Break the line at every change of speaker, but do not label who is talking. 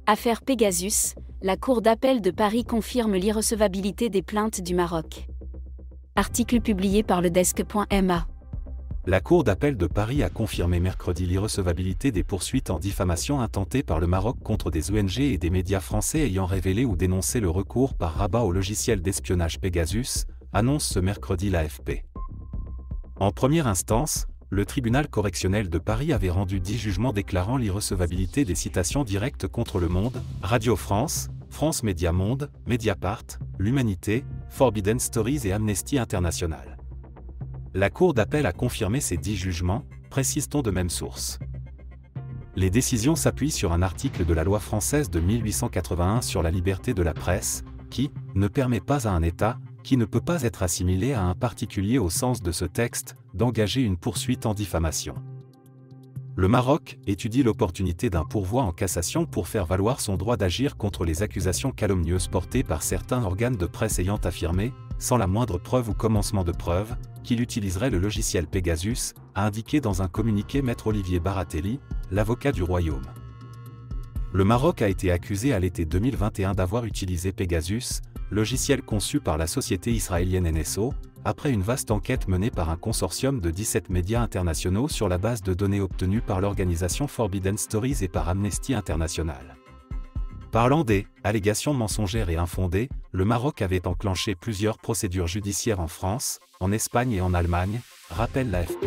Affaire Pegasus, la Cour d'appel de Paris confirme l'irrecevabilité des plaintes du Maroc. Article publié par ledesk.ma.
La Cour d'appel de Paris a confirmé mercredi l'irrecevabilité des poursuites en diffamation intentées par le Maroc contre des ONG et des médias français ayant révélé ou dénoncé le recours par Rabat au logiciel d'espionnage Pegasus, annonce ce mercredi l'AFP. En première instance, le tribunal correctionnel de Paris avait rendu 10 jugements déclarant l'irrecevabilité des citations directes contre Le Monde, Radio France, France Média Monde, Mediapart, L'Humanité, Forbidden Stories et Amnesty International. La Cour d'appel a confirmé ces 10 jugements, précise-t-on de même source. Les décisions s'appuient sur un article de la loi française de 1881 sur la liberté de la presse, qui ne permet pas à un État, qui ne peut pas être assimilé à un particulier au sens de ce texte, d'engager une poursuite en diffamation. Le Maroc étudie l'opportunité d'un pourvoi en cassation pour faire valoir son droit d'agir contre les accusations calomnieuses portées par certains organes de presse ayant affirmé, sans la moindre preuve ou commencement de preuve, qu'il utiliserait le logiciel Pegasus, a indiqué dans un communiqué Maître Olivier Baratelli, l'avocat du Royaume. Le Maroc a été accusé à l'été 2021 d'avoir utilisé Pegasus, logiciel conçu par la société israélienne NSO, après une vaste enquête menée par un consortium de 17 médias internationaux sur la base de données obtenues par l'organisation Forbidden Stories et par Amnesty International. Parlant des allégations mensongères et infondées, le Maroc avait enclenché plusieurs procédures judiciaires en France, en Espagne et en Allemagne, rappelle l'AFP.